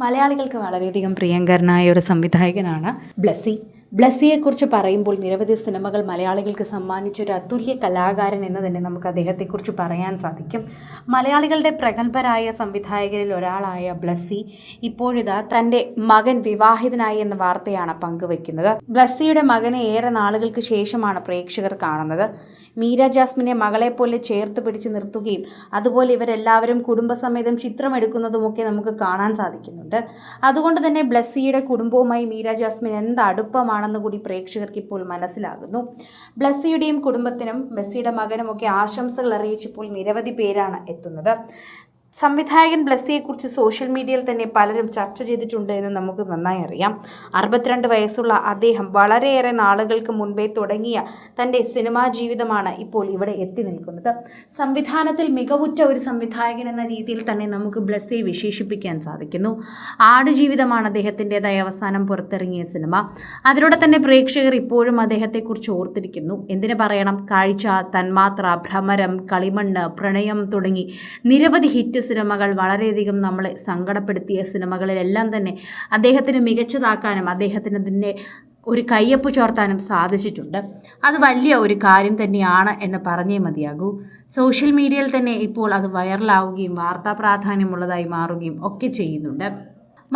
മലയാളികൾക്ക് വളരെയധികം പ്രിയങ്കരനായ ഒരു സംവിധായകനാണ് ബ്ലസ്സി. ബ്ലസ്സിയെക്കുറിച്ച് പറയുമ്പോൾ നിരവധി സിനിമകൾ മലയാളികൾക്ക് സമ്മാനിച്ചൊരു അതുല്യ കലാകാരൻ എന്ന് തന്നെ നമുക്ക് അദ്ദേഹത്തെക്കുറിച്ച് പറയാൻ സാധിക്കും. മലയാളികളുടെ പ്രഗത്ഭരായ സംവിധായകരിൽ ഒരാളായ ബ്ലസ്സി ഇപ്പോഴിതാ തൻ്റെ മകൻ വിവാഹിതനായി എന്ന വാർത്തയാണ് പങ്കുവെക്കുന്നത്. ബ്ലസ്സിയുടെ മകനെ ഏറെ നാളുകൾക്ക് ശേഷമാണ് പ്രേക്ഷകർ കാണുന്നത്. മീര ജാസ്മിനെ മകളെപ്പോലെ ചേർത്ത് പിടിച്ച് നിർത്തുകയും അതുപോലെ ഇവരെല്ലാവരും കുടുംബസമേതം ചിത്രമെടുക്കുന്നതുമൊക്കെ നമുക്ക് കാണാൻ സാധിക്കുന്നുണ്ട്. അതുകൊണ്ട് തന്നെ ബ്ലസ്സിയുടെ കുടുംബവുമായി മീര ജാസ്മിൻ എന്ത് അടുപ്പമാണെന്ന് കൂടി പ്രേക്ഷകർക്ക് ഇപ്പോൾ മനസ്സിലാകുന്നു. ബ്ലസ്സിയുടെയും കുടുംബത്തിനും ബ്ലസ്സിയുടെ മകനുമൊക്കെ ആശംസകൾ അറിയിച്ചപ്പോൾ നിരവധി പേരാണ് എത്തുന്നത്. സംവിധായകൻ ബ്ലസ്സിയെക്കുറിച്ച് സോഷ്യൽ മീഡിയയിൽ തന്നെ പലരും ചർച്ച ചെയ്തിട്ടുണ്ട് എന്ന് നമുക്ക് നന്നായി അറിയാം. 62 വയസ്സുള്ള അദ്ദേഹം വളരെയേറെ നാളുകൾക്ക് മുൻപേ തുടങ്ങിയ തൻ്റെ സിനിമാ ജീവിതമാണ് ഇപ്പോൾ ഇവിടെ എത്തി നിൽക്കുന്നത്. സംവിധാനത്തിൽ മികവുറ്റ ഒരു സംവിധായകൻ എന്ന രീതിയിൽ തന്നെ നമുക്ക് ബ്ലസ്സിയെ വിശേഷിപ്പിക്കാൻ സാധിക്കുന്നു. ആടുജീവിതമാണ് അദ്ദേഹത്തിൻ്റെതായ അവസാനം പുറത്തിറങ്ങിയ സിനിമ. അതിലൂടെ തന്നെ പ്രേക്ഷകർ ഇപ്പോഴും അദ്ദേഹത്തെക്കുറിച്ച് ഓർത്തിരിക്കുന്നു. എന്തിനു പറയണം, കാഴ്ച, തന്മാത്ര, ഭ്രമരം, കളിമണ്ണ്, പ്രണയം തുടങ്ങി നിരവധി ഹിറ്റ് സിനിമകൾ, വളരെയധികം നമ്മളെ സങ്കടപ്പെടുത്തിയ സിനിമകളിലെല്ലാം തന്നെ അദ്ദേഹത്തിന് മികച്ചതാക്കാനും അദ്ദേഹത്തിന് അതിൻ്റെ ഒരു കയ്യൊപ്പ് ചോർത്താനും സാധിച്ചിട്ടുണ്ട്. അത് വലിയ ഒരു കാര്യം തന്നെയാണ് എന്ന് പറഞ്ഞേ മതിയാകൂ. സോഷ്യൽ മീഡിയയിൽ തന്നെ ഇപ്പോൾ അത് വൈറലാവുകയും വാർത്താ പ്രാധാന്യമുള്ളതായി മാറുകയും ഒക്കെ ചെയ്യുന്നുണ്ട്.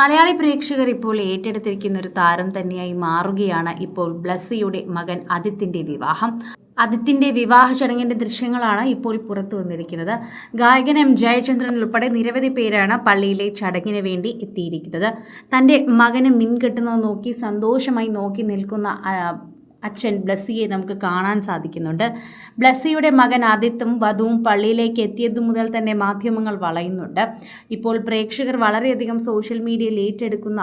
മലയാളി പ്രേക്ഷകർ ഇപ്പോൾ ഏറ്റെടുത്തിരിക്കുന്ന ഒരു താരം തന്നെയായി മാറുകയാണ് ഇപ്പോൾ ബ്ലസ്സിയുടെ മകൻ ആദിത്യൻ്റെ വിവാഹം. ആദിത്യൻ്റെ വിവാഹ ചടങ്ങിൻ്റെ ദൃശ്യങ്ങളാണ് ഇപ്പോൾ പുറത്തു വന്നിരിക്കുന്നത്. ഗായകൻ എം ജയചന്ദ്രൻ ഉൾപ്പെടെ നിരവധി പേരാണ് പള്ളിയിലെ ചടങ്ങിന് വേണ്ടി എത്തിയിരിക്കുന്നത്. തൻ്റെ മകന് മിൻകെട്ടുന്നത് നോക്കി സന്തോഷമായി നോക്കി നിൽക്കുന്ന അച്ഛൻ ബ്ലസ്സിയെ നമുക്ക് കാണാൻ സാധിക്കുന്നുണ്ട്. ബ്ലസ്സിയുടെ മകൻ ആദിത്യവും വധുവും പള്ളിയിലേക്ക് എത്തിയതു മുതൽ തന്നെ മാധ്യമങ്ങൾ വളയുന്നുണ്ട്. ഇപ്പോൾ പ്രേക്ഷകർ വളരെയധികം സോഷ്യൽ മീഡിയയിൽ ഏറ്റെടുക്കുന്ന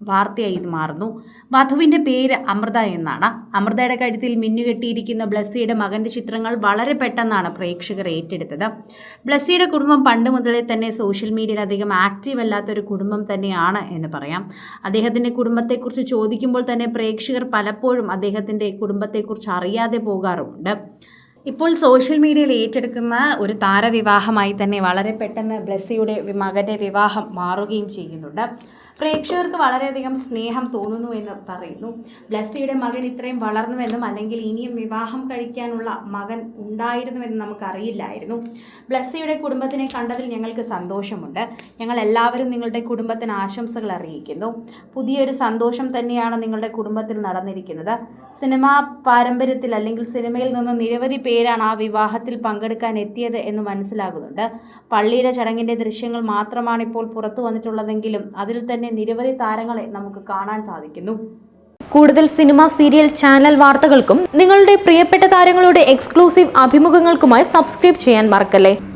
വാർത്തയായി ഇത് മാറുന്നു. വധുവിൻ്റെ പേര് അമൃത എന്നാണ്. അമൃതയുടെ കഴുത്തിൽ മിന്നുകെട്ടിയിരിക്കുന്ന ബ്ലസ്സിയുടെ മകൻ്റെ ചിത്രങ്ങൾ വളരെ പെട്ടെന്നാണ് പ്രേക്ഷകർ ഏറ്റെടുത്തത്. ബ്ലസ്സിയുടെ കുടുംബം പണ്ട് മുതലേ തന്നെ സോഷ്യൽ മീഡിയയിൽ അധികം ആക്റ്റീവ് അല്ലാത്തൊരു കുടുംബം തന്നെയാണ് എന്ന് പറയാം. അദ്ദേഹത്തിൻ്റെ കുടുംബത്തെക്കുറിച്ച് ചോദിക്കുമ്പോൾ തന്നെ പ്രേക്ഷകർ പലപ്പോഴും അദ്ദേഹത്തിൻ്റെ കുടുംബത്തെക്കുറിച്ച് അറിയാതെ പോകാറുമുണ്ട്. ഇപ്പോൾ സോഷ്യൽ മീഡിയയിൽ ഏറ്റെടുക്കുന്ന ഒരു താരവിവാഹമായി തന്നെ വളരെ പെട്ടെന്ന് ബ്ലസ്സിയുടെ മകൻ്റെ വിവാഹം മാറുകയും ചെയ്യുന്നുണ്ട്. പ്രേക്ഷകർക്ക് വളരെയധികം സ്നേഹം തോന്നുന്നു എന്ന് പറയുന്നു. ബ്ലസ്സിയുടെ മകൻ ഇത്രയും വളർന്നുവെന്നും അല്ലെങ്കിൽ ഇനിയും വിവാഹം കഴിക്കാനുള്ള മകൻ ഉണ്ടായിരുന്നുവെന്ന് നമുക്കറിയില്ലായിരുന്നു. ബ്ലസ്സിയുടെ കുടുംബത്തിനെ കണ്ടതിൽ ഞങ്ങൾക്ക് സന്തോഷമുണ്ട്. ഞങ്ങൾ എല്ലാവരും നിങ്ങളുടെ കുടുംബത്തിന് ആശംസകൾ അറിയിക്കുന്നു. പുതിയൊരു സന്തോഷം തന്നെയാണ് നിങ്ങളുടെ കുടുംബത്തിൽ നടന്നിരിക്കുന്നത്. സിനിമാ പാരമ്പര്യത്തിൽ അല്ലെങ്കിൽ സിനിമയിൽ നിന്ന് നിരവധി പേരാണ് ആ വിവാഹത്തിൽ പങ്കെടുക്കാൻ എത്തിയത് എന്ന് മനസ്സിലാകുന്നുണ്ട്. പള്ളിയിലെ ചടങ്ങിൻ്റെ ദൃശ്യങ്ങൾ മാത്രമാണ് ഇപ്പോൾ പുറത്തു വന്നിട്ടുള്ളതെങ്കിലും അതിൽ തന്നെ നിരവധി താരങ്ങളെ നമുക്ക് കാണാൻ സാധിക്കുന്നു. കൂടുതൽ സിനിമ, സീരിയൽ, ചാനൽ വാർത്തകൾക്കും നിങ്ങളുടെ പ്രിയപ്പെട്ട താരങ്ങളുടെ എക്സ്ക്ലൂസീവ് അഭിമുഖങ്ങൾക്കുമായി സബ്സ്ക്രൈബ് ചെയ്യാൻ മറക്കല്ലേ.